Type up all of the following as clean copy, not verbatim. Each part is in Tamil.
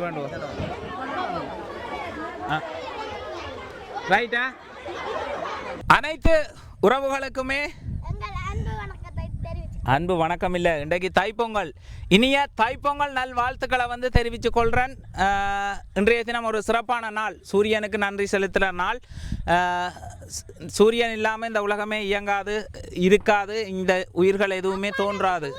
வேண்டுவோம் ரைட்டா அனைத்து உறவுகளுக்குமே அன்பு வணக்கம். இல்லை இன்றைக்கு தைப்பொங்கல், இனிய தைப்பொங்கல் நல் வாழ்த்துக்களை வந்து தெரிவித்துக் கொள்கிறேன். இன்றைய தினம் ஒரு சிறப்பான நாள், சூரியனுக்கு நன்றி செலுத்துகிற நாள். சூரியன் இல்லாமல் இந்த உலகமே இயங்காது, இருக்காது, இந்த உயிர்கள் எதுவுமே தோன்றாது.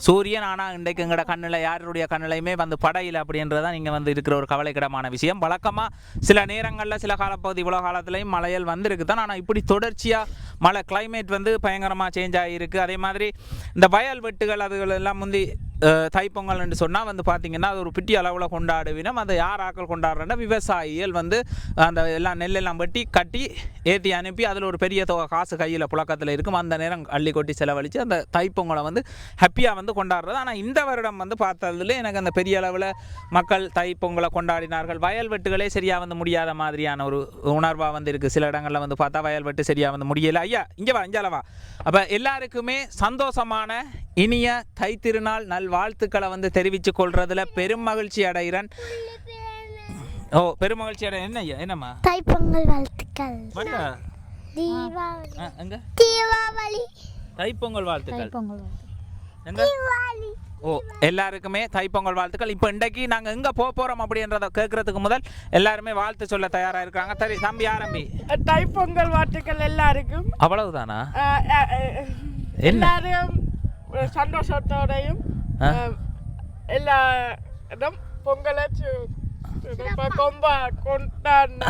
சூரியன் ஆனால் இன்றைக்கு எங்களோட கண்ணில் யாருடைய கண்ணிலையுமே வந்து படையில் அப்படின்றதான் நீங்கள் வந்து இருக்கிற ஒரு கவலைக்கிடமான விஷயம். வழக்கமாக சில நேரங்களில் சில காலப்பகுதி இவ்வளோ காலத்துலேயும் மழையல் வந்திருக்கு தான், ஆனால் இப்படி தொடர்ச்சியாக மழை கிளைமேட் வந்து பயங்கரமாக சேஞ்ச் ஆகியிருக்கு. அதே மாதிரி இந்த வயல் வெட்டுகள் அதுகள் எல்லாம் முந்தி தைப்பொங்கல் என்று சொன்னால் வந்து பார்த்திங்கன்னா அது ஒரு பிட்டி அளவில் கொண்டாடுவினோம். அதை யார் ஆக்கள் கொண்டாடுறேன்னா விவசாயிகள் வந்து அந்த எல்லாம் நெல்லெல்லாம் வெட்டி கட்டி ஏற்றி அனுப்பி அதில் ஒரு பெரிய தொகை காசு கையில் புழக்கத்தில் இருக்கும். அந்த நேரம் அள்ளி கொட்டி செலவழித்து அந்த தைப்பொங்கலை வந்து ஹாப்பியாக வந்து கொண்டாடுறது. ஆனால் இந்த வருடம் வந்து பார்த்ததுல எனக்கு அந்த பெரிய அளவில் மக்கள் தைப்பொங்கலை கொண்டாடினார்கள். வயல் வெட்டுகளே சரியாக வந்து முடியாத மாதிரியான ஒரு உணர்வாக வந்து இருக்குது. சில இடங்களில் வந்து பார்த்தா வயல் வெட்டு சரியாக வந்து முடியலை. ஐயா இங்கே வா, இஞ்சாலவா. அப்போ எல்லாருக்குமே சந்தோஷமான இனிய தைத்திருநாள் நல் வாழ்த்துக்களை வந்து தெரிவித்துக் கொள்றதுல பெரும் மகிழ்ச்சி அடைகிறேன். ஓ பெரும் மகிழ்ச்சி அடைய. என்ன ஐயா என்னம்மா? தைப்பொங்கல் வாழ்த்துக்கள். தைப்பொங்கல் வாழ்த்துக்கள். ஓ எல்லாருக்குமே தைப்பொங்கல் வாழ்த்துக்கள். இப்போ இன்றைக்கு நாங்கள் எங்கே போக போகிறோம் அப்படின்றத கேட்கறதுக்கு முதல் எல்லாருமே வாழ்த்து சொல்ல தயாராக இருக்காங்க. சரி தம்பி ஆரம்பி. தைப்பொங்கல் வாழ்த்துக்கள் எல்லாருக்கும். அவ்வளவுதானா? எல்லாரும் சந்தோஷத்தோடையும் எல்லா இடம் பொங்கலை கொம்பா கொண்டாடினா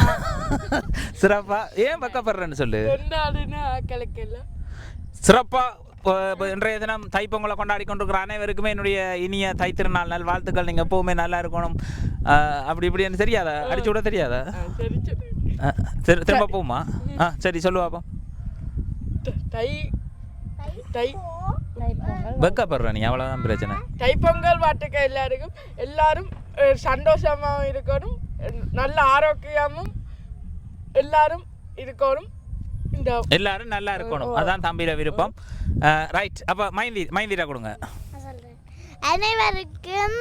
சிறப்பா. ஏன் பக்கப்படுறேன்னு சொல்லு. கொண்டாடினா கிழக்கல சிறப்பாக இன்றைய தினம் தைப்பொங்கலை கொண்டாடி கொண்டிருக்கிற அனைவருக்குமே என்னுடைய இனிய தைத்திருநாள் நல் வாழ்த்துக்கள். நீங்கள் எப்போவுமே நல்லா இருக்கணும். அப்படி இப்படின்னு தெரியாதா? அடிச்சு விட தெரியாதா? சரி திரும்ப போகுமா? சரி சொல்லுவாப்போ. தை தை வெக்கப்படுற நீ, அவ்வளோதான் பிரச்சனை. தைப்பொங்கல் வாழ்த்துக்கள் எல்லாருக்கும். எல்லாரும் சந்தோஷமாகவும் இருக்கணும், நல்ல ஆரோக்கியமும் எல்லாரும் இருக்கணும், எல்லாரும் நல்லா இருக்கணும். அதான் தம்பியில விருப்பம். ரைட். அப்போ மைந்திரா கொடுங்க. அனைவருக்கும்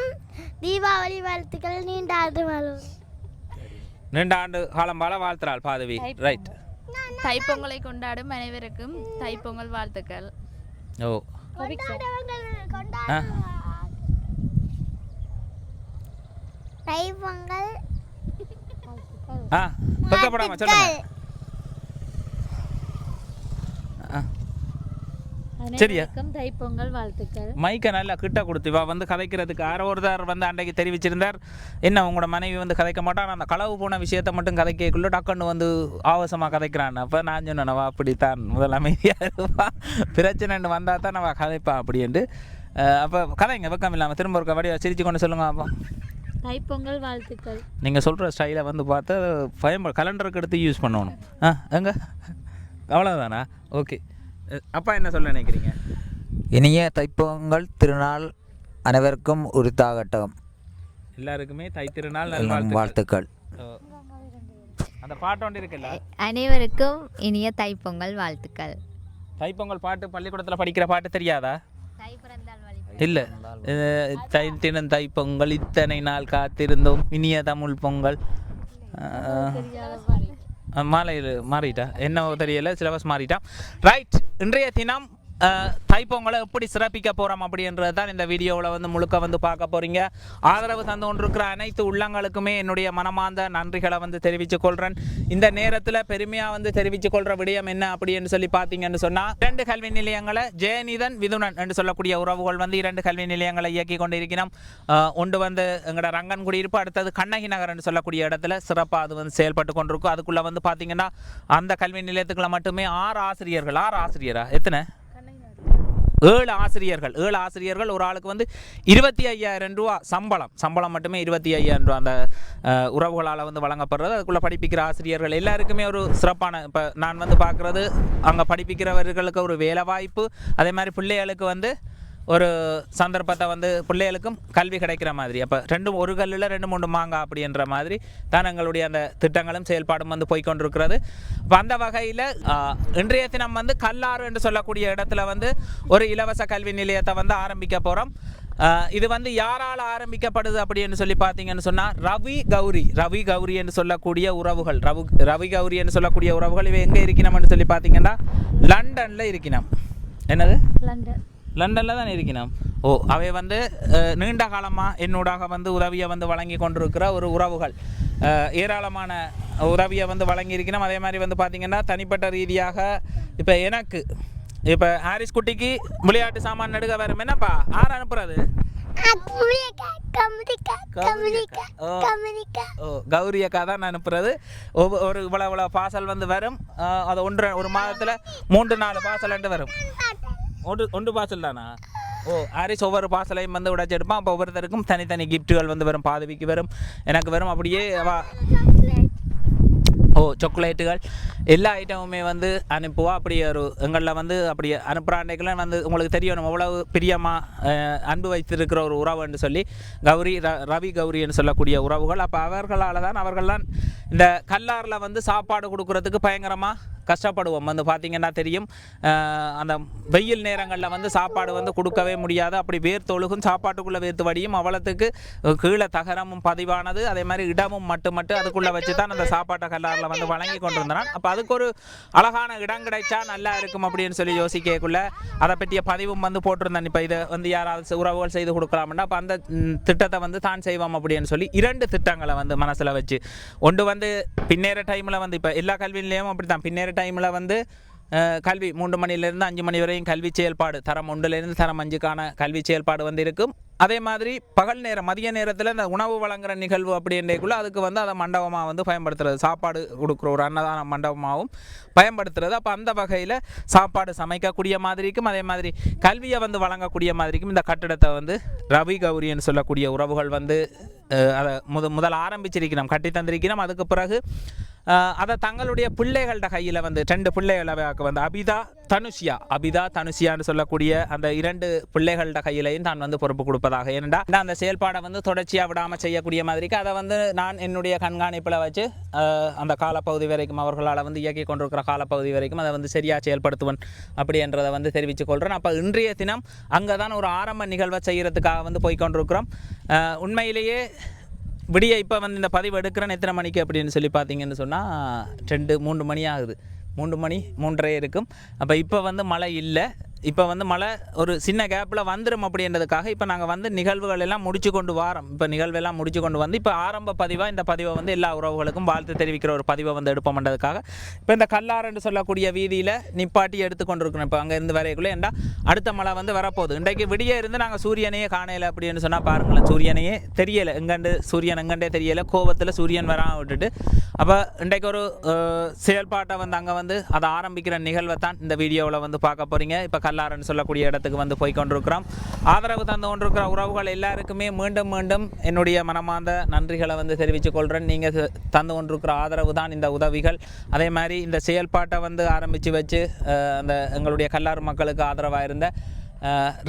தீபாவளி வாழ்த்துக்கள். நீண்ட ஆண்டு காலம் பால வாழ்த்துறாள் பாதவி. ரைட். தைப்பொங்கலை கொண்டாடும் அனைவருக்கும் தைப்பொங்கல் வாழ்த்துக்கள். ஓ தைப்பொங்கல் வெக்கப்படாம சொல்லுங்க. சரியா? தைப்பொங்கல் வாழ்த்துக்கள். மைக்கை நல்லா கிட்ட கொடுத்து இவா வந்து கதைக்கிறதுக்கு யாரோ ஒருத்தர் வந்து அன்றைக்கு தெரிவிச்சிருந்தார், என்ன உங்களோட மனைவி வந்து கதைக்க மாட்டான், அந்த களவு போன விஷயத்தை மட்டும் கதைக்கக்குள்ள டக்குன்னு வந்து ஆவசமாக கதைக்கிறான். அப்போ நான் சொன்னேன் அப்படித்தான் முதல் அமைதியாக இருப்பா, பிரச்சனைன்னு வந்தால் தான் நான் கதைப்பா அப்படின்ட்டு. அப்போ கதைங்க வெக்கம் இல்லாமல் திரும்ப ஒரு வடிவா சிரிச்சு கொண்டு சொல்லுங்க. அப்போ தைப்பொங்கல் வாழ்த்துக்கள். நீங்கள் சொல்கிற ஸ்டைலை வந்து பார்த்து கலண்டருக்கு எடுத்து யூஸ் பண்ணணும். எங்க அவ்வளோதானா? ஓகே. அப்பா என்ன சொல்ல நினைக்கிறீங்க? இனிய தைப்பொங்கல் திருநாள் அனைவருக்கும் உரித்தாகட்டும். எல்லாருக்குமே தைத்திருநாள் வாழ்த்துக்கள். அந்த பாட்டு ஒன்று இருக்குல்ல, அனைவருக்கும் இனிய தைப்பொங்கல் வாழ்த்துக்கள். தைப்பொங்கல் பாட்டு பள்ளிக்கூடத்தில் படிக்கிற பாட்டு தெரியாதா? இல்லை, தைத்தினம் தைப்பொங்கல் இத்தனை நாள் காத்திருந்தோம் இனிய தமிழ் பொங்கல். மாலையில் மாறிட்டா என்ன தெரியல, சிலபஸ் மாறிட்டா. ரைட். இன்றைய தினம் தைப்பொங்கலை எப்படி சிறப்பிக்க போகிறோம் அப்படின்றது தான் இந்த வீடியோவில் வந்து முழுக்க வந்து பார்க்க போகிறீங்க. ஆதரவு தந்து கொண்டிருக்கிற அனைத்து உள்ளங்களுக்குமே என்னுடைய மனமார்ந்த நன்றிகளை வந்து தெரிவித்துக் கொள்கிறேன். இந்த நேரத்தில் பெருமையாக வந்து தெரிவித்துக் கொள்கிற விடயம் என்ன அப்படின்னு சொல்லி பார்த்தீங்கன்னு சொன்னால், 2 கல்வி நிலையங்களை ஜெயநிதன் விதுனன் என்று சொல்லக்கூடிய உறவுகள் வந்து 2 கல்வி நிலையங்களை இயக்கி கொண்டிருக்கிறோம். ஒன்று வந்து எங்களோட ரங்கன் குடியிருப்பு, அடுத்தது கண்ணகி நகர் என்று சொல்லக்கூடிய இடத்துல சிறப்பாக அது வந்து செயல்பட்டு கொண்டிருக்கும். அதுக்குள்ளே வந்து பார்த்தீங்கன்னா அந்த கல்வி நிலையத்துக்குள்ள மட்டுமே 6 ஆசிரியர்கள். 6 ஆசிரியரா? எத்தனை? 7 ஆசிரியர்கள். ஒரு ஆளுக்கு வந்து 25,000 ரூபா சம்பளம் மட்டுமே 25,000 ரூபா அந்த உறவுகளால் வந்து வழங்கப்படுறது. அதுக்குள்ளே படிப்பிக்கிற ஆசிரியர்கள் எல்லாருக்குமே ஒரு சிறப்பான, இப்போ நான் வந்து பார்க்குறது அங்கே படிப்பிக்கிறவர்களுக்கு ஒரு வேலை வாய்ப்பு, அதே மாதிரி பிள்ளைகளுக்கு வந்து ஒரு சந்தர்ப்பத்தை வந்து பிள்ளைகளுக்கும் கல்வி கிடைக்கிற மாதிரி. அப்போ ரெண்டும் ஒரு கல்லில் 2-3 மாங்காய் அப்படின்ற மாதிரி தான் எங்களுடைய அந்த திட்டங்களும் செயல்பாடும் வந்து போய்கொண்டிருக்கிறது. இப்போ அந்த வகையில் இன்றைய தினம் வந்து கல்லாறு என்று சொல்லக்கூடிய இடத்துல வந்து ஒரு இலவச கல்வி நிலையத்தை வந்து ஆரம்பிக்க போகிறோம். இது வந்து யாரால் ஆரம்பிக்கப்படுது அப்படின்னு சொல்லி பார்த்தீங்கன்னு சொன்னால் ரவி கௌரி என்று சொல்லக்கூடிய உறவுகள் ரவி கௌரி என்று சொல்லக்கூடிய உறவுகள் இவை எங்கே இருக்கணும்னு சொல்லி பார்த்தீங்கன்னா லண்டனில் இருக்கணும். என்னது? லண்டனில் தான் இருக்கணும். அவை வந்து நீண்ட காலமாக என்னோடாக வந்து உதவியை வந்து வழங்கி கொண்டிருக்கிற ஒரு உறவுகள், ஏராளமான உதவியை வந்து வழங்கி இருக்கணும். அதே மாதிரி வந்து பார்த்திங்கன்னா தனிப்பட்ட ரீதியாக இப்போ எனக்கு இப்போ ஹாரிஸ் குட்டிக்கு விளையாட்டு சாமான் நடுக வரும். என்னப்பா யார் அனுப்புறது? கௌரி அக்கா தான் அனுப்புறது. ஒரு இவ்வளோ பார்சல் வந்து வரும். அது ஒரு மாதத்தில் 3-4 பார்சல் வரும். ஒன்று பார்சல் தானா? ஹாரிஸ் ஒவ்வொரு பார்சலையும் வந்து உடைச்செடுப்பான். அப்போ ஒவ்வொருத்தருக்கும் தனித்தனி கிஃப்ட்டுகள் வந்து வரும். பாதவிக்கு வரும், எனக்கு வரும். அப்படியே சாக்லேட்டுகள் எல்லா ஐட்டமுமே வந்து அனுப்புவா. அப்படி ஒரு எங்களில் வந்து அப்படி அனுப்புகிற அன்றைக்கெல்லாம் வந்து உங்களுக்கு தெரியணும் எவ்வளவு பிரியமாக அன்பு வைத்திருக்கிற ஒரு உறவுன்னு சொல்லி ரவி கௌரின்னு சொல்லக்கூடிய உறவுகள். அப்போ அவர்கள்லாம் இந்த கல்லாரில் வந்து சாப்பாடு கொடுக்குறதுக்கு பயங்கரமாக கஷ்டப்படுவோம். வந்து பார்த்திங்கன்னா தெரியும், அந்த வெயில் நேரங்களில் வந்து சாப்பாடு வந்து கொடுக்கவே முடியாது. அப்படி வேர்த்தொழுகும், சாப்பாட்டுக்குள்ளே வேர்த்து வடியும், அவ்வளோத்துக்கு கீழே தகரமும் பதிவானது. அதே மாதிரி இடமும் மட்டும் அதுக்குள்ளே வச்சு தான் அந்த சாப்பாட்டை கல்லாரில் வந்து வழங்கி கொண்டிருந்தான். அப்போ அதுக்கு ஒரு அழகான இடம் கிடைச்சா நல்லா இருக்கும் அப்படின்னு சொல்லி யோசிக்கக்குள்ள அதை பற்றிய பதிவும் வந்து போட்டிருந்தேன். இப்போ இதை வந்து யாராவது உறவுகள் செய்து கொடுக்கலாம்னா அப்போ அந்த திட்டத்தை வந்து தான் செய்வோம் அப்படின்னு சொல்லி 2 திட்டங்களை வந்து மனசில் வச்சு, ஒன்று வந்து பின்னேற டைமில் வந்து இப்போ எல்லா கல்வி நிலையமும் அப்படி தான் பின்னேற டைமில் வந்து கல்வி 3 மணிலேருந்து 5 மணி வரையும் கல்வி செயல்பாடு தரம் 1லேருந்து தரம் 5க்கான கல்வி செயல்பாடு வந்து இருக்கும். அதே மாதிரி பகல் நேரம் மதிய நேரத்தில் இந்த உணவு வழங்குகிற நிகழ்வு அப்படின்றக்குள்ள அதுக்கு வந்து அதை மண்டபமாக வந்து பயன்படுத்துறது, சாப்பாடு கொடுக்குற ஒரு அன்னதான மண்டபமாகவும் பயன்படுத்துறது. அப்போ அந்த வகையில் சாப்பாடு சமைக்கக்கூடிய மாதிரிக்கும் அதே மாதிரி கல்வியை வந்து வழங்கக்கூடிய மாதிரிக்கும் இந்த கட்டிடத்தை வந்து ரவி கௌரின்னு சொல்லக்கூடிய உறவுகள் வந்து அதை முதல் ஆரம்பிச்சிருக்கிறோம், கட்டி தந்திருக்கிறோம். அதுக்கு பிறகு அதை தங்களுடைய பிள்ளைகளோட கையில் வந்து 2 பிள்ளைகளை வந்து அபிதா தனுஷியான்னு சொல்லக்கூடிய அந்த 2 பிள்ளைகளோட கையிலையும் தான் வந்து பொறுப்பு கொடுப்பதாக. ஏனென்றா அந்த செயல்பாடை வந்து தொடர்ச்சியாக விடாமல் செய்யக்கூடிய மாதிரிக்கு அதை வந்து நான் என்னுடைய கண்காணிப்பில் வச்சு அந்த காலப்பகுதி வரைக்கும் அவர்களால் வந்து இயக்கி கொண்டிருக்கிற காலப்பகுதி வரைக்கும் அதை வந்து சரியாக செயல்படுத்துவேன் அப்படின்றதை வந்து தெரிவித்துக் கொள்கிறேன். அப்போ இன்றைய தினம் அங்கே தான் ஒரு ஆரம்ப நிகழ்வை செய்கிறதுக்காக வந்து போய்கொண்டிருக்கிறோம். உண்மையிலேயே விடிய இப்போ வந்து இந்த பதிவு எடுக்கிறேன் எத்தனை மணிக்கு அப்படின்னு சொல்லி பார்த்தீங்கன்னு சொன்னால் 2-3 மணி ஆகுது. 3 மணி 3:30 இருக்கும். அப்போ இப்போ வந்து மழை இல்லை. இப்போ வந்து மழை ஒரு சின்ன கேப்பில் வந்துடும் அப்படின்றதுக்காக இப்போ நாங்கள் வந்து நிகழ்வுகள் எல்லாம் முடிச்சு கொண்டு வரோம். இப்போ நிகழ்வெல்லாம் முடிச்சு கொண்டு வந்து இப்போ ஆரம்ப பதிவாக இந்த பதிவை வந்து எல்லா உறவுகளுக்கும் வாழ்த்து தெரிவிக்கிற ஒரு பதிவை வந்து எடுப்போம்ன்றதுக்காக இப்போ இந்த கல்லாறுன்னு சொல்லக்கூடிய வீதியில் நிப்பாட்டி எடுத்துக்கொண்டு இருக்கணும். இப்போ அங்கேருந்து வரைக்குள்ளே ஏன்டா அடுத்த மழை வந்து வரப்போகுது. இன்றைக்கு விடிய இருந்து நாங்கள் சூரியனையே காணையில் அப்படின்னு சொன்னால் பாருங்களேன், சூரியனையே தெரியலை, சூரியன் எங்கண்டே தெரியலை, கோபத்தில் சூரியன் வராமல் விட்டுட்டு. அப்போ இன்றைக்கு ஒரு செயல்பாட்டை வந்து அங்கே வந்து அதை ஆரம்பிக்கிற நிகழ்வை தான் இந்த வீடியோவில் வந்து பார்க்க போகிறீங்க. இப்போ கல்லாறுன்னு சொல்லக்கூடிய இடத்துக்கு வந்து போய்கொண்டிருக்கிறோம். ஆதரவு தந்து கொண்டிருக்கிற உறவுகள் எல்லாருக்குமே மீண்டும் என்னுடைய மனமார்ந்த நன்றிகளை வந்து தெரிவித்துக் கொள்கிறேன். நீங்கள் தந்து கொண்டிருக்கிற ஆதரவு தான் இந்த உதவிகள். அதே மாதிரி இந்த செயல்பாட்டை வந்து ஆரம்பித்து வச்சு அந்த எங்களுடைய கல்லாறு மக்களுக்கு ஆதரவாக இருந்த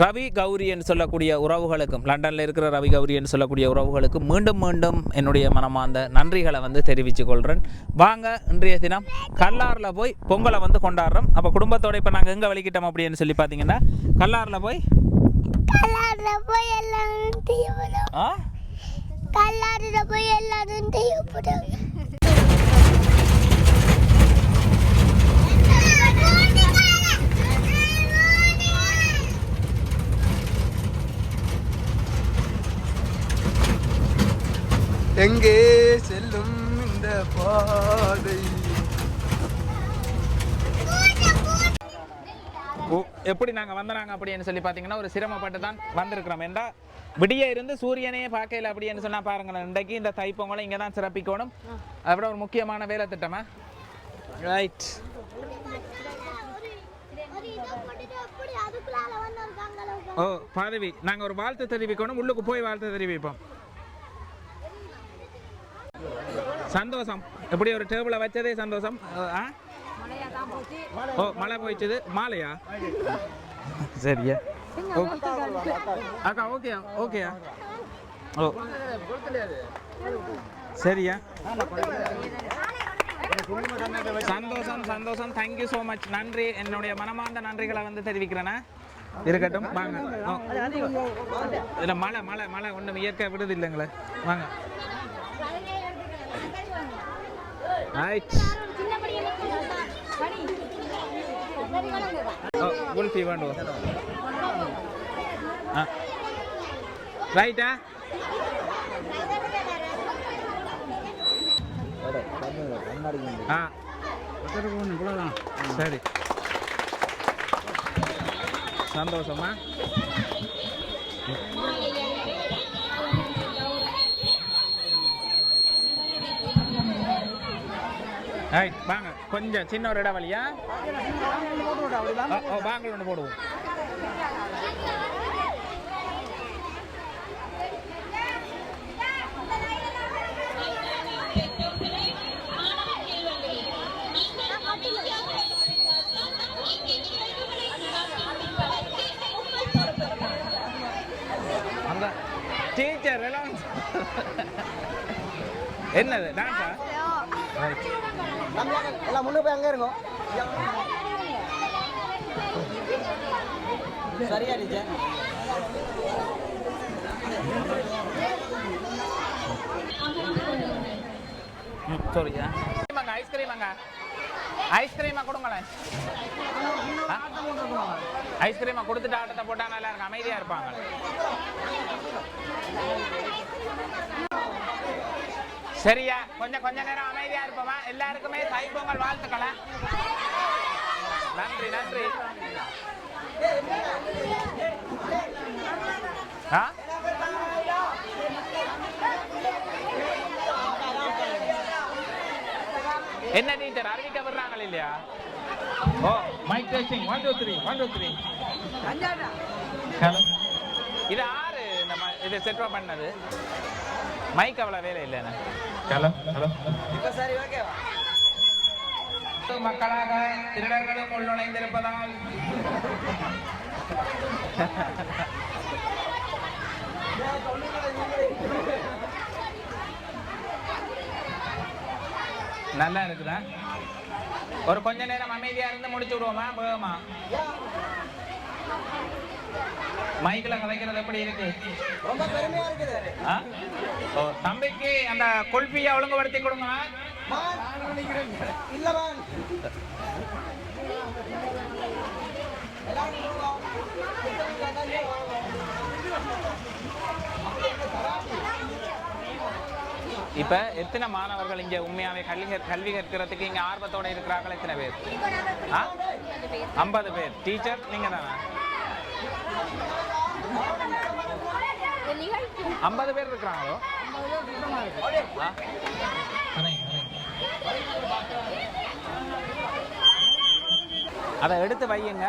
ரவி கௌரி என்று சொல்லக்கூடிய உறவுகளுக்கும், லண்டனில் இருக்கிற ரவி கௌரி என்று சொல்லக்கூடிய உறவுகளுக்கு மீண்டும் என்னுடைய மனமார்ந்த நன்றிகளை வந்து தெரிவித்துக் கொள்கிறேன். வாங்க இன்றைய தினம் கல்லாறில் போய் பொங்கலை வந்து கொண்டாடுறோம். அப்போ குடும்பத்தோடு இப்போ நாங்கள் எங்கே வலிக்கிட்டோம் அப்படின்னு சொல்லி பார்த்தீங்கன்னா கல்லாறில் போய் எல்லாரும் எங்கே செல்லும் இந்த பாதை? எப்படி நாங்கள் வந்தாங்க அப்படின்னு சொல்லி பார்த்தீங்கன்னா ஒரு சிரமப்பட்டு தான் வந்திருக்கிறோம். ஏண்டா விடிய இருந்து சூரியனையே பார்க்கல அப்படின்னு சொன்னால் பாருங்களேன். இன்றைக்கு இந்த தைப்பொங்கலை இங்கே தான் சிறப்பிக்கணும். அதோட ஒரு முக்கியமான வேலை திட்டமா ரைட். பதவி நாங்கள் ஒரு வாழ்த்து தெரிவிக்கணும். உள்ளுக்கு போய் வாழ்த்து தெரிவிப்போம். சந்தோஷம். எப்படி ஒரு டேபிளை வச்சதே சந்தோஷம். மழை போயிடுச்சு. மாலையா? சரியா? அக்கா ஓகே ஓகேயா ஓ சரியா சந்தோஷம் தேங்க்யூ ஸோ மச் நன்றி என்னுடைய மனமார்ந்த நன்றிகளை வந்து தெரிவிக்கிறேன்னா இருக்கட்டும் வாங்க இதில் மழை ஒன்றும் இயற்கை விடுது இல்லைங்களே வாங்க ரைட் குல்ஃபி வேண்டும் ரைட்டா சரி சந்தோஷமா ரைட் வாங்க கொஞ்சம் சின்ன ஒரு இடைவெளியா வாங்கல் ஒன்று போடுவோம் அந்த டீச்சர் என்னது டான்ஸா எல்லாம் முன்னுக்கு போய் அங்கே இருக்கும் சரியா டீச்சர் சரியா ஐஸ்கிரீமாங்க ஐஸ்கிரீமா கொடுங்களேன் ஐஸ்கிரீமா கொடுத்துட்டு ஆட்டத்தை போட்டா நல்லா இருக்கும் அமைதியா இருப்பாங்க சரியா கொஞ்ச நேரம் அமைதியா இருப்போமா எல்லாருக்குமே தைப்பொங்கல் வாழ்த்துக்களை நன்றி என்ன டீச்சர் அறிவிக்க விடுறாங்க இல்லையா ஓ மைக் டெஸ்டிங் 1 2 3 ஹலோ இது ஆறு இது செட் பண்ணது மைக் அவ்வளவு வேலை இல்லைண்ணே ஹலோ இப்போ சரி ஓகேவா மக்களாக திருடர்களும் உள்நுழைந்திருப்பதால் நல்லா இருக்குதா ஒரு கொஞ்ச நேரம் அமைதியா இருந்து முடிச்சு விடுவோமா வேகமா மைக்கில் கலைக்கிறது எப்படி இருக்கு ரொம்ப பெருமையா இருக்குது ஓ தம்பிக்கு அந்த குல்ஃபியை ஒழுங்குபடுத்தி கொடுங்க இல்லவன் இப்ப எத்தனை மாணவர்கள் இங்க உண்மையாவே கல்வி கற்கிறதுக்கு இங்க ஆர்வத்தோட இருக்கிறார்கள் எத்தனை பேர் 50 பேர் டீச்சர் நீங்க தானே 50 பேர் இருக்கிறாங்களோ அதை எடுத்து வையுங்க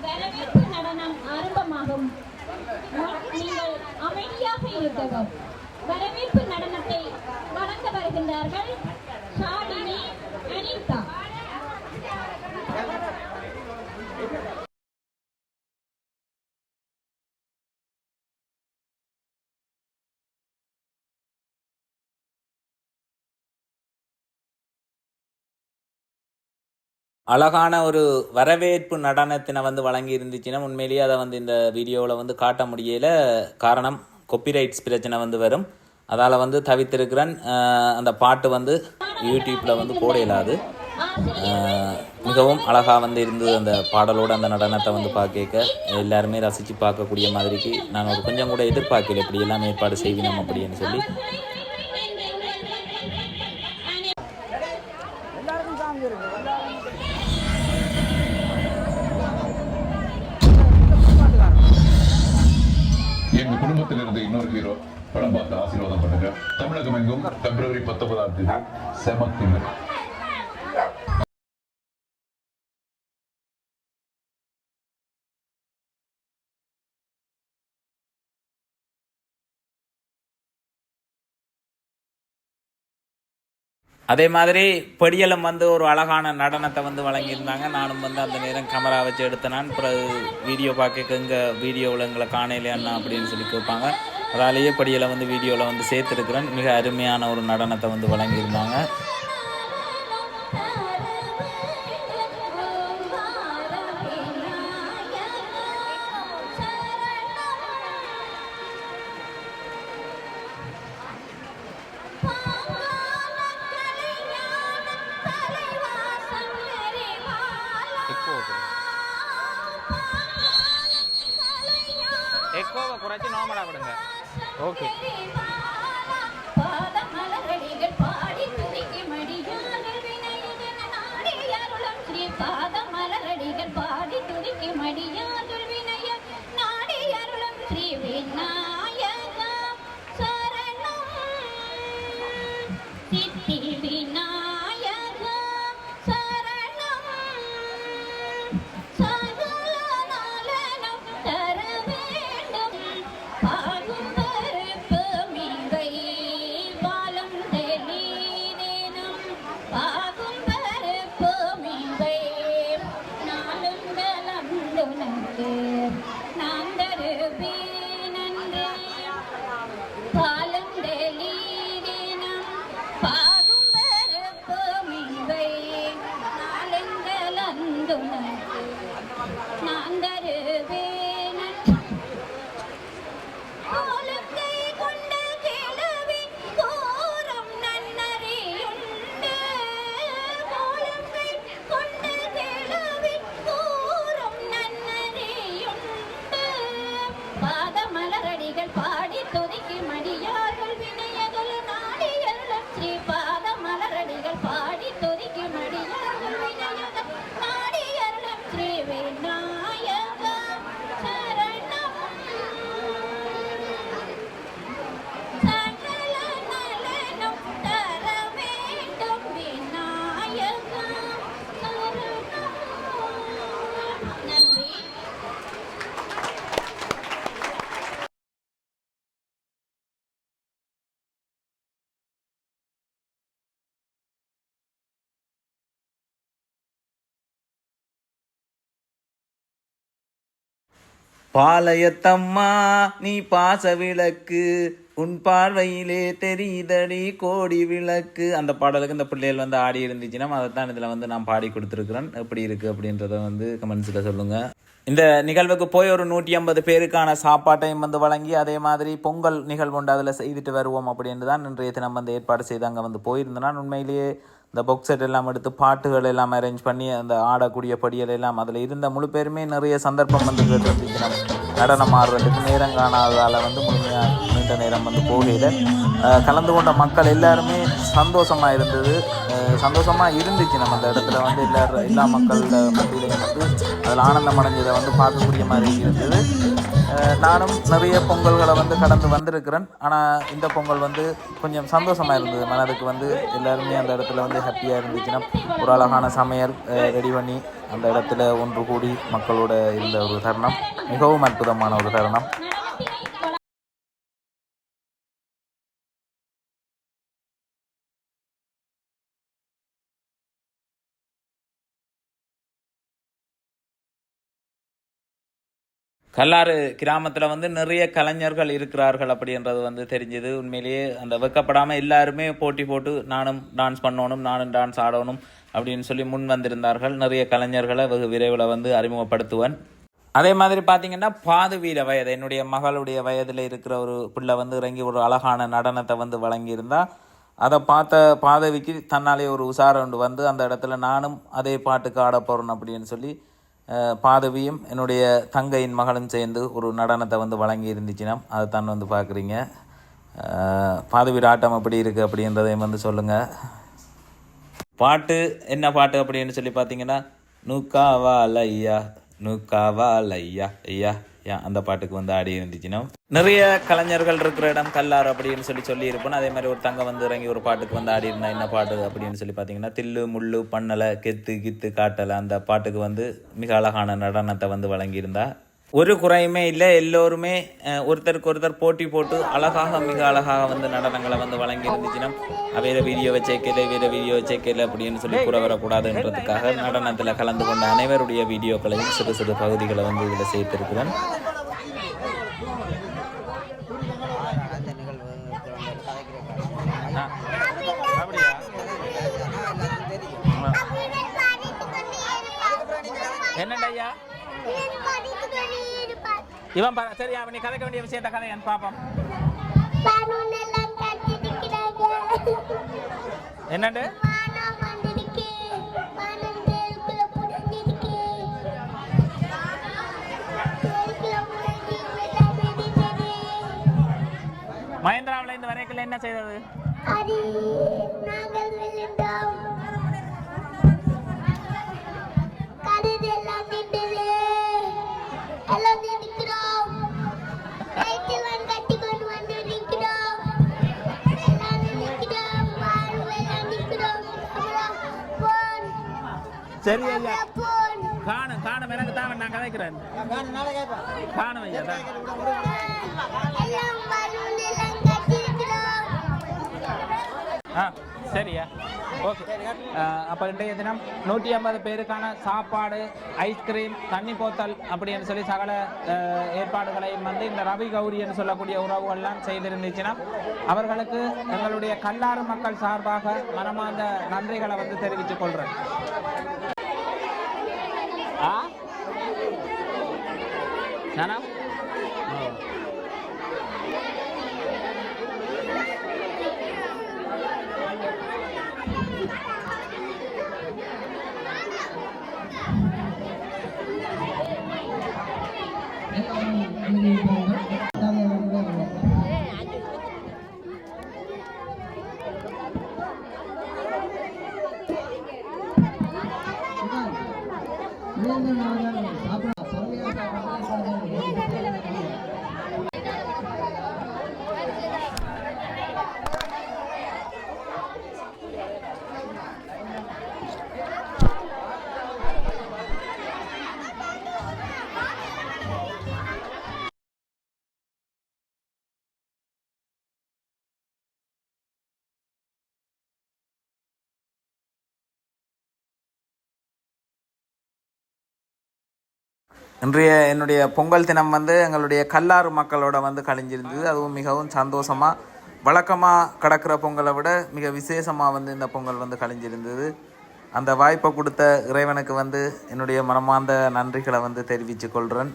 வரவேற்பு நடனம் ஆரம்பமாகும். நீங்கள் அமைதியாக இருக்கவும். வரவேற்பு நடனத்தை வழங்க வருகின்றார்கள் ஷாலினி அனிதா. அழகான ஒரு வரவேற்பு நடனத்தினை வந்து வழங்கி இருந்துச்சுன்னா உண்மையிலேயே அதை வந்து இந்த வீடியோவில் வந்து காட்ட முடியல. காரணம் காப்பிரைட்ஸ் பிரச்சனை வந்து வரும். அதால் வந்து தவிர்த்திருக்கிறேன். அந்த பாட்டு வந்து யூடியூப்பில் வந்து போட இயலாது. மிகவும் அழகாக வந்து இருந்தது அந்த பாடலோடு அந்த நடனத்தை வந்து பார்க்க எல்லாருமே ரசித்து பார்க்கக்கூடிய மாதிரிக்கு நான் ஒரு கொஞ்சம் கூட எதிர்பார்க்கல இப்படி எல்லாம் ஏற்பாடு செய்வினோம் அப்படின்னு சொல்லி. எங்க குடும்பத்திலிருந்து இன்னொரு ஹீரோ படம் பார்த்து ஆசீர்வாதம் பண்ணுங்க. தமிழகம் எங்கும் February 19 செமத்தினர் அதே மாதிரி படியலும் வந்து ஒரு அழகான நடனத்தை வந்து வழங்கியிருந்தாங்க. நானும் வந்து அந்த நேரம் கேமரா வச்சு எடுத்தேன். பிறகு வீடியோ பார்க்க இங்கே வீடியோவில் எங்களை காணலையாண்ணா அப்படின்னு சொல்லி கேட்பாங்க. அதாலேயே படியலை வந்து வீடியோவில் வந்து சேர்த்துருக்குறேன். மிக அருமையான ஒரு நடனத்தை வந்து வழங்கியிருந்தாங்க. எக்கோவை குறைச்சி நார்மலாக விடுங்க. ஓகே. பாளையத்தம்மா நீ பாச விளக்கு, உன் பார்வையிலே தெரியுதடி கோடி விளக்கு. அந்த பாடலுக்கு இந்த பிள்ளைகள் வந்து ஆடி இருந்துச்சுன்னா அதைத்தான் இதில் வந்து நான் பாடி கொடுத்துருக்குறேன். எப்படி இருக்குது அப்படின்றத வந்து கமெண்ட்ஸில் சொல்லுங்கள். இந்த நிகழ்வுக்கு போய் ஒரு 150 பேருக்கான சாப்பாட்டையும் வந்து வழங்கி அதே மாதிரி பொங்கல் நிகழ்வு உண்டு அதில் செய்துட்டு வருவோம் அப்படின்னு தான் இன்றைய தினம் வந்து ஏற்பாடு செய்து அங்கே வந்து போயிருந்தேன். உண்மையிலேயே இந்த பாக்ஸ் செட் எல்லாம் எடுத்து பாட்டுகள் எல்லாம் அரேஞ்ச் பண்ணி அந்த ஆடக்கூடிய படியல் எல்லாம் அதில் இருந்த முழு பேருமே நிறைய சந்தர்ப்பம் வந்து கேட்டு நடனம் ஆடுறதுக்கு நேரம் காணாததால் வந்து முழுமையாக நீண்ட நேரம் வந்து போகையில் கலந்து கொண்ட மக்கள் எல்லாருமே சந்தோஷமாக இருந்தது. சந்தோஷமாக இருந்துச்சு. நம்ம அந்த இடத்துல வந்து எல்லா மக்களோட மத்தியிலையும் வந்து அதில் ஆனந்தம் அடைஞ்சதை வந்து பார்க்கக்கூடிய மாதிரி இருந்தது. நானும் நிறைய பொங்கல்களை வந்து கடந்து வந்திருக்கிறேன். ஆனால் இந்த பொங்கல் வந்து கொஞ்சம் சந்தோஷமாக இருந்தது. மனதுக்கு வந்து எல்லாருமே அந்த இடத்துல வந்து ஹாப்பியாக இருந்துச்சுன்னா ஒரு அழகான சமையல் ரெடி பண்ணி அந்த இடத்துல ஒன்று கூடி மக்களோட இருந்த ஒரு தருணம் மிகவும் அற்புதமான ஒரு தருணம். கல்லாறு கிராமத்தில் வந்து நிறைய கலைஞர்கள் இருக்கிறார்கள் அப்படின்றது வந்து தெரிஞ்சது. உண்மையிலேயே அந்த வெக்கப்படாமல் எல்லாருமே போட்டி போட்டு நானும் டான்ஸ் பண்ணணும், நானும் டான்ஸ் ஆடணும் அப்படின்னு சொல்லி முன் வந்திருந்தார்கள். நிறைய கலைஞர்களை வெகு விரைவில் வந்து அறிமுகப்படுத்துவேன். அதே மாதிரி பார்த்திங்கன்னா பாதுவீர வயது, என்னுடைய மகளுடைய வயதில் இருக்கிற ஒரு பிள்ளை வந்து இறங்கி ஒரு அழகான நடனத்தை வந்து வழங்கியிருந்தா அதை பார்த்த பாதவிக்கு தன்னாலே ஒரு உசாரம் வந்து அந்த இடத்துல நானும் அதே பாட்டுக்கு ஆட போகிறேன் அப்படின்னு சொல்லி பாதவியும் என்னுடைய தங்கையின் மகளும் சேர்ந்து ஒரு நடனத்தை வந்து வழங்கி இருந்துச்சுன்னா அதை தான் வந்து பார்க்குறீங்க. பாதவியோட ஆட்டம் எப்படி இருக்குது அப்படின்றதையும் வந்து சொல்லுங்கள். பாட்டு என்ன பாட்டு அப்படின்னு சொல்லி பார்த்தீங்கன்னா நூக்காவாலையா நூக்காவாலையா ஐயா அந்த பாட்டுக்கு வந்து ஆடி இருந்துச்சுன்னா நிறைய கலைஞர்கள் இருக்கிற இடம் கல்லாறு அப்படின்னு சொல்லியிருப்போம். அதே மாதிரி ஒரு தங்க வந்து இறங்கி ஒரு பாட்டுக்கு வந்து ஆடி இருந்தா என்ன பாட்டு அப்படின்னு சொல்லி பார்த்தீங்கன்னா தில்லு முள்ளு பண்ணலை கெத்து கித்து காட்டலை அந்த பாட்டுக்கு வந்து மிக அழகான நடனத்தை வந்து வழங்கியிருந்தா. ஒரு குறையுமே இல்லை. எல்லோருமே ஒருத்தருக்கு ஒருத்தர் போட்டி போட்டு அழகாக மிக அழகாக வந்து நடனங்களை வந்து வழங்கி இருந்துச்சுன்னா வேறு வீடியோ வச்சேக்கல வேறு வீடியோ வச்சேக்கல அப்படின்னு சொல்லி கூற வரக்கூடாதுன்றதுக்காக நடனத்தில் கலந்து கொண்ட அனைவருடைய வீடியோக்களையும் சிறு சிறு பகுதிகளை வந்து இதில் சேர்த்திருக்கிறேன். என்னண்டா இவன் சரி அவனை கதைக்க வேண்டிய விஷயத்த கதை என் பாப்போம். என்னண்டு மகேந்திராவில் இந்த வரைக்கும் என்ன செய்தது? சரி ஐயா காணும் காணும் எனக்கு தான் நான் கதைக்கிறேன் காணும் ஐயா தான் சரியா ஓகே. அப்போ இன்றைய தினம் 150 பேருக்கான சாப்பாடு, ஐஸ்கிரீம், தண்ணி போத்தல் அப்படின்னு சொல்லி சகல ஏற்பாடுகளையும் வந்து இந்த ரவி கௌரின்னு சொல்லக்கூடிய உறவுகள்லாம் செய்திருந்துச்சுன்னா அவர்களுக்கு எங்களுடைய கல்லாறு மக்கள் சார்பாக மனமார்ந்த நன்றிகளை வந்து தெரிவித்துக் கொள்கிறேன். நானா இன்றைய என்னுடைய பொங்கல் தினம் வந்து எங்களுடைய கல்லாறு மக்களோட வந்து கழிஞ்சிருந்தது. அதுவும் மிகவும் சந்தோஷமாக வழக்கமாக கடக்கிற பொங்கலை விட மிக விசேஷமாக வந்து இந்த பொங்கல் வந்து கழிஞ்சிருந்தது. அந்த வாய்ப்பை கொடுத்த இறைவனுக்கு வந்து என்னுடைய மனமார்ந்த நன்றிகளை வந்து தெரிவித்து கொள்கிறேன்.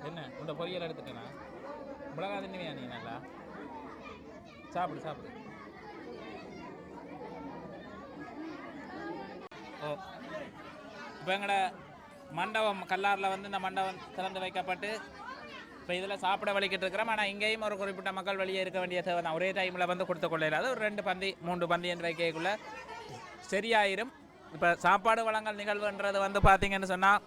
என்ன இந்த பொரியல் எடுத்துட்டேனா மிளகா தின்னுவியா நீ? நல்லா சாப்பிடு சாப்பிடு. ஓ இப்போ எங்களோட மண்டபம் கல்லாரில் வந்து இந்த மண்டபம் திறந்து வைக்கப்பட்டு இப்போ இதில் சாப்பிட வலிக்கிட்டு இருக்கிறோம். ஆனால் இங்கேயும் ஒரு குறிப்பிட்ட மக்கள் வெளியே இருக்க வேண்டிய தேவை தான். ஒரே டைமில் வந்து கொடுத்து கொள்ளையிடாது. ஒரு 2 பந்தி 3 பந்தி என்று வைக்கக்குள்ளே சரியாயிரும். இப்போ சாப்பாடு வழங்கல் நிகழ்வுன்றது வந்து பார்த்திங்கன்னு சொன்னால்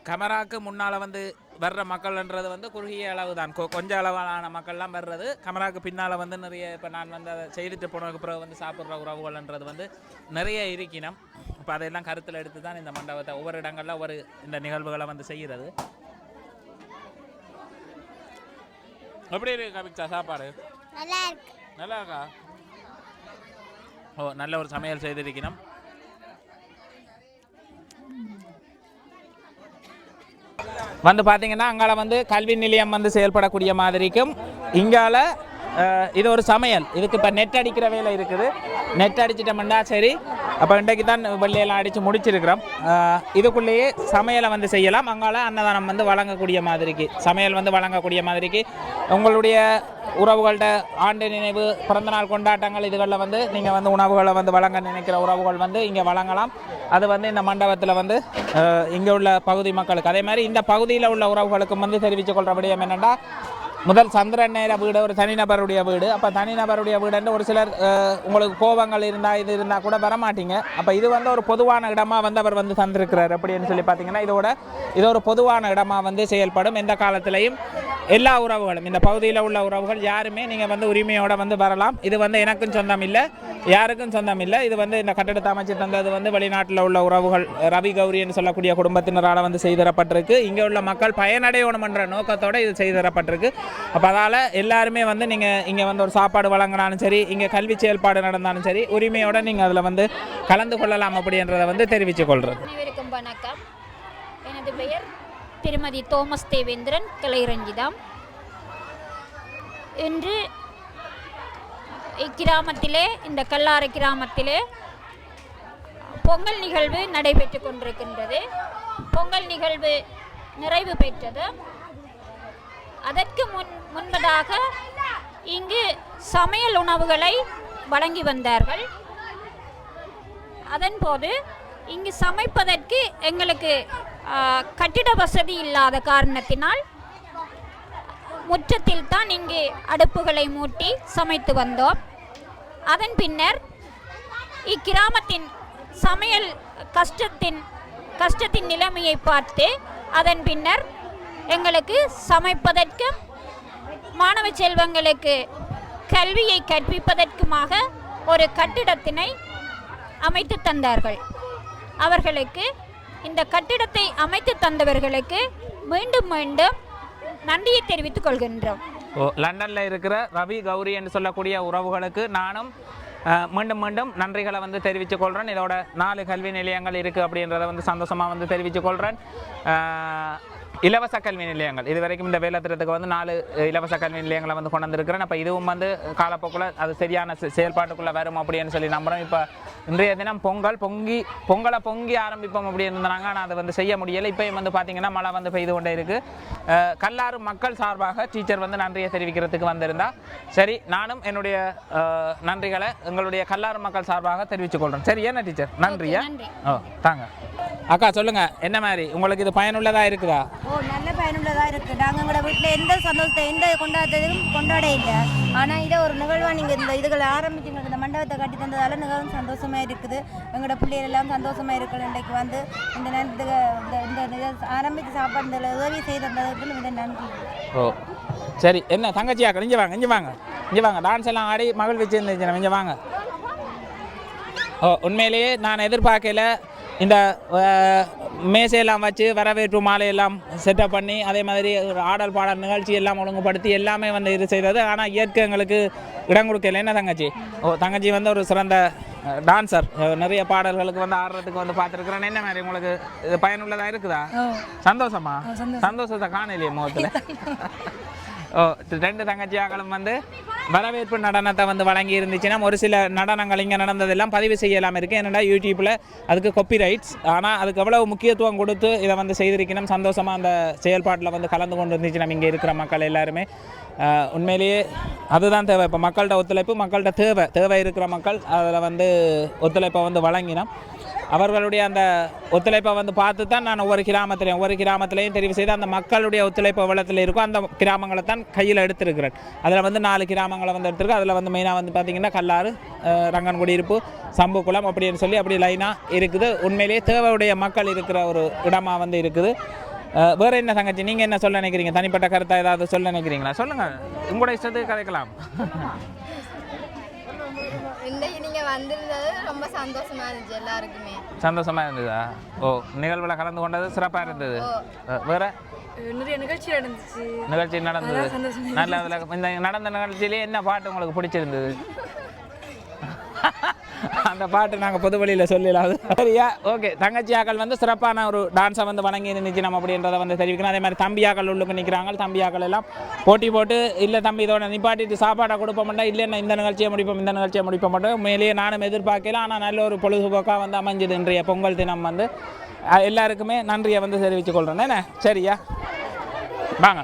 கேமராவுக்கு முன்னால் வந்து வர்ற மக்கள்ன்றது வந்து குறுகிய அளவு தான். கொஞ்சம் அளவான மக்கள்லாம் வர்றது. கேமராவுக்கு பின்னால் வந்து நிறைய இப்போ நான் வந்து அதை செய்துட்டு போனதுக்கு பிறகு வந்து சாப்பிட்ற உறவுகள்ன்றது வந்து நிறைய இருக்கணும். இப்போ அதையெல்லாம் கருத்தில் எடுத்து தான் இந்த மண்டபத்தை ஒவ்வொரு இடங்களில் ஒவ்வொரு இந்த நிகழ்வுகளை வந்து செய்கிறது. எப்படி இருக்கு கபிக்சா சாப்பாடு? நல்லா இருக்கா? ஓ நல்ல ஒரு சமையல் செய்திருக்கணும். வந்து பார்த்தீங்கன்னா அங்கால வந்து கல்வி நிலையம் வந்து செயல்படக்கூடிய மாதிரிக்கும் இங்கால இது ஒரு சமையல். இதுக்கு இப்போ நெட் அடிக்கிற வேலை இருக்குது. நெட் அடிச்சிட்டோம்னா சரி அப்போ இன்றைக்கு தான் வெள்ளையெல்லாம் அடித்து முடிச்சிருக்கிறோம். இதுக்குள்ளேயே சமையலை வந்து செய்யலாம். அங்கால அன்னதானம் வந்து வழங்கக்கூடிய மாதிரிக்கு சமையல் வந்து வழங்கக்கூடிய மாதிரிக்கு உங்களுடைய உறவுகள்கிட்ட ஆண்டு நினைவு பிறந்தநாள் கொண்டாட்டங்கள் இதுகளில் வந்து நீங்கள் வந்து உணவுகளை வந்து வழங்க நினைக்கிற உறவுகள் வந்து இங்கே வழங்கலாம். அது வந்து இந்த மண்டபத்தில் வந்து இங்கே உள்ள பகுதி மக்களுக்கு அதே மாதிரி இந்த பகுதியில் உள்ள உறவுகளுக்கும் வந்து தெரிவித்துக் கொள்கிற விடயம் என்னென்னா, முதல் சந்திரன் நேர வீடு ஒரு தனிநபருடைய வீடு. அப்போ தனிநபருடைய வீடுன்னு ஒரு சிலர் உங்களுக்கு கோபங்கள் இருந்தால் இது இருந்தால் கூட வரமாட்டீங்க. அப்போ இது வந்து ஒரு பொதுவான இடமா வந்து அவர் வந்து தந்திருக்கிறார் அப்படின்னு சொல்லி பார்த்தீங்கன்னா, இது ஒரு பொதுவான இடமா வந்து செயல்படும். எந்த காலத்திலையும் எல்லா உறவுகளும் இந்த பகுதியில் உள்ள உறவுகள் யாருமே நீங்கள் வந்து உரிமையோடு வந்து வரலாம். இது வந்து எனக்கும் சொந்தம் இல்லை, யாருக்கும் சொந்தம் இல்லை. இது வந்து இந்த கட்டடத்தை அமைச்சு தந்தது வந்து வெளிநாட்டில் உள்ள உறவுகள் ரவி கௌரின்னு சொல்லக்கூடிய குடும்பத்தினரால் வந்து செய்தரப்பட்டிருக்கு. இங்கே உள்ள மக்கள் பயனடையணும் என்ற நோக்கத்தோடு இது செய்தரப்பட்டிருக்கு. அப்போ அதால் எல்லாருமே வந்து நீங்கள் இங்கே வந்து ஒரு சாப்பாடு வழங்கினாலும் சரி, இங்கே கல்வி செயல்பாடு நடந்தாலும் சரி, உரிமையோடு நீங்கள் அதில் வந்து கலந்து கொள்ளலாம் அப்படின்றத வந்து தெரிவித்துக் கொள்கிறேன். அனைவருக்கும் வணக்கம். எனது பெயர் திருமதி தோமஸ் தேவேந்திரன் கலைரஞ்சிதம். இன்று இக்கிராமத்திலே, இந்த கல்லாறு கிராமத்திலே பொங்கல் நிகழ்வு நடைபெற்று கொண்டிருக்கின்றது. பொங்கல் நிகழ்வு நிறைவு பெற்றது. அதற்கு முன்பதாக இங்கு சமையல் உணவுகளை வழங்கி வந்தார்கள். அதன்போது இங்கு சமைப்பதற்கு எங்களுக்கு கட்டிட வசதி இல்லாத காரணத்தினால் முற்றத்தில் தான் இங்கு அடுப்புகளை மூட்டி சமைத்து வந்தோம். அதன் பின்னர் இக்கிராமத்தின் சமையல் கஷ்டத்தின் நிலைமையை பார்த்து அதன் பின்னர் எங்களுக்கு சமைப்பதற்கும் மாணவ செல்வங்களுக்கு கல்வியை கற்பிப்பதற்குமாக ஒரு கட்டிடத்தினை அமைத்து தந்தார்கள். அவர்களுக்கு, இந்த கட்டிடத்தை அமைத்து தந்தவர்களுக்கு மீண்டும் மீண்டும் நன்றியை தெரிவித்துக் கொள்கின்றோம். லண்டனில் இருக்கிற ரவி கௌரி என்று சொல்லக்கூடிய உறவுகளுக்கு நானும் மீண்டும் மீண்டும் நன்றிகளை வந்து தெரிவித்துக் கொள்கிறேன். இதோட 4 கல்வி நிலையங்கள் இருக்குது அப்படின்றத வந்து சந்தோஷமாக வந்து தெரிவித்துக் கொள்கிறேன். இலவச கல்வி நிலையங்கள் இதுவரைக்கும் இந்த வேலைத்திட்டத்துக்கு வந்து 4 இலவச கல்வி நிலையங்களை வந்து கொண்டு வந்திருக்கிறேன். அப்போ இதுவும் வந்து காலப்போக்கில் அது சரியான செயல்பாட்டுக்குள்ளே வரும் அப்படின்னு சொல்லி நம்புகிறோம். இப்போ இன்றைய தினம் பொங்கலை பொங்கி ஆரம்பிப்போம் அப்படின்னு இருந்தாங்க. ஆனால் அதை வந்து செய்ய முடியலை. இப்போயும் வந்து பார்த்திங்கன்னா மழை வந்து பெய்து கொண்டே இருக்குது. கல்லாறு மக்கள் சார்பாக டீச்சர் வந்து நன்றியை தெரிவிக்கிறதுக்கு வந்திருந்தா சரி, நானும் என்னுடைய நன்றிகளை எங்களுடைய கல்லாறு மக்கள் சார்பாக தெரிவித்துக் கொள்கிறேன். சரி, என்ன டீச்சர் நன்றியா? தாங்க அக்கா, சொல்லுங்கள், என்ன மாதிரி உங்களுக்கு இது பயனுள்ளதாக இருக்குதா? நல்ல பயனுள்ளதாக இருக்குது. நாங்கள் எங்களோட வீட்டில் எந்த சந்தோஷத்தை எந்த கொண்டாட்டத்தையும் கொண்டாட இல்லை. ஆனால் இதை ஒரு நிகழ்வாக நீங்கள் இந்த இதுகளை ஆரம்பிச்சு இந்த மண்டபத்தை கட்டி தந்ததால் மிகவும் சந்தோஷமாக இருக்குது. எங்களோட பிள்ளைகள் எல்லாம் சந்தோஷமாக இருக்கணும். இன்றைக்கு வந்து இந்த ஆரம்பித்து சாப்பாடு உதவி செய்து தந்ததுக்கு மிக நன்றி. சரி, என்ன தங்கச்சியாக்கா, இங்கே வாங்க டான்ஸ் எல்லாம் ஆடி மகிழ்ச்சி இருந்துச்சு. இங்கே வாங்க. உண்மையிலேயே நான் எதிர்பார்க்கல. இந்த மேசையெல்லாம் வச்சு வரவேற்பு மாலையெல்லாம் செட்டப் பண்ணி அதே மாதிரி ஆடல் பாடல் நிகழ்ச்சி எல்லாம் ஒழுங்குபடுத்தி எல்லாமே வந்து இது செய்கிறது. ஆனால் இயற்கை எங்களுக்கு இடம் கொடுக்கல. என்ன தங்கச்சி? தங்கச்சி வந்து ஒரு சிறந்த டான்சர். நிறைய பாடல்களுக்கு வந்து ஆடுறதுக்கு வந்து பார்த்துருக்குறேன். என்ன மாதிரி உங்களுக்கு இது பயனுள்ளதாக இருக்குதா? சந்தோஷத்தை காணலையே முகத்தில். 2 தங்கச்சியாக்களும் வந்து வரவேற்பு நடனத்தை வந்து வழங்கி இருந்துச்சுன்னா ஒரு சில நடனங்கள் இங்கே நடந்ததெல்லாம் பதிவு செய்யலாம் இருக்குது. என்னென்னா யூடியூப்பில் அதுக்கு காப்பிரைட்ஸ். ஆனால் அதுக்கு எவ்வளவு முக்கியத்துவம் கொடுத்து இதை வந்து செய்திருக்கணும். சந்தோஷமாக அந்த செயல்பாட்டில் வந்து கலந்து கொண்டு இருந்துச்சு நம்ம இங்கே இருக்கிற மக்கள் எல்லாருமே. உண்மையிலேயே அதுதான் தேவை. இப்போ மக்கள்கிட்ட ஒத்துழைப்பு, மக்கள்கிட்ட தேவை இருக்கிற மக்கள் அதில் வந்து ஒத்துழைப்பை வந்து வழங்கினோம். அவர்களுடைய அந்த ஒத்துழைப்பை வந்து பார்த்து தான் நான் ஒவ்வொரு கிராமத்திலையும் தெரிவு செய்து அந்த மக்களுடைய ஒத்துழைப்பு எவ்வளத்தில் இருக்கும் அந்த கிராமங்களை தான் கையில் எடுத்திருக்கிறேன். அதில் வந்து 4 கிராமங்களை வந்து எடுத்திருக்கு. அதில் வந்து மெயினாக வந்து பார்த்திங்கன்னா கல்லாறு, ரங்கன்குடியிருப்பு, சம்புக்குளம் அப்படின்னு சொல்லி அப்படி லைனாக இருக்குது. உண்மையிலேயே தேவையுடைய மக்கள் இருக்கிற ஒரு இடமாக வந்து இருக்குது. வேறு என்ன தங்கச்சி, நீங்கள் என்ன சொல்ல நினைக்கிறீங்க? தனிப்பட்ட கருத்தை ஏதாவது சொல்ல நினைக்கிறீங்களா? சொல்லுங்கள், உங்களோட இஷ்டத்துக்கு கதைக்கலாம். இன்றைக்கு நீங்கள் வந்திருந்தது ரொம்ப சந்தோஷமாக இருந்துச்சு. எல்லாருக்குமே சந்தோஷமாக இருந்ததா? நிகழ்வில் கலந்து கொண்டது சிறப்பாக இருந்தது. வேறு நிறைய நிகழ்ச்சி நடந்தது. நல்ல இந்த நடந்த நிகழ்ச்சியிலே என்ன பாட்டு உங்களுக்கு பிடிச்சிருந்தது? அந்த பாட்டு நாங்கள் பொது வழியில் சொல்லலாம். சரியா? ஓகே. தங்கச்சியாக்கள் வந்து சிறப்பான ஒரு டான்ஸை வந்து வணங்கி நிற்கணும் அப்படின்றத வந்து தெரிவிக்கணும். அதே மாதிரி தம்பியாக்கள் உள்ளுக்கு நிற்கிறாங்க. தம்பியாக்கள் எல்லாம் போட்டி போட்டு இல்லை தம்பி இதோட நிப்பாட்டிட்டு சாப்பாடை கொடுப்போம்டா, இல்லைன்னா இந்த நிகழ்ச்சியை முடிப்போம் மட்டும் மேலேயே நானும் எதிர்பார்க்கலாம். ஆனால் நல்ல ஒரு பொழுதுபோக்காக வந்து அமைஞ்சது இன்றைய பொங்கல் தினம் வந்து. எல்லாருக்குமே நன்றியை வந்து தெரிவித்துக் கொள்கிறேன். என்ன சரியா? வாங்க.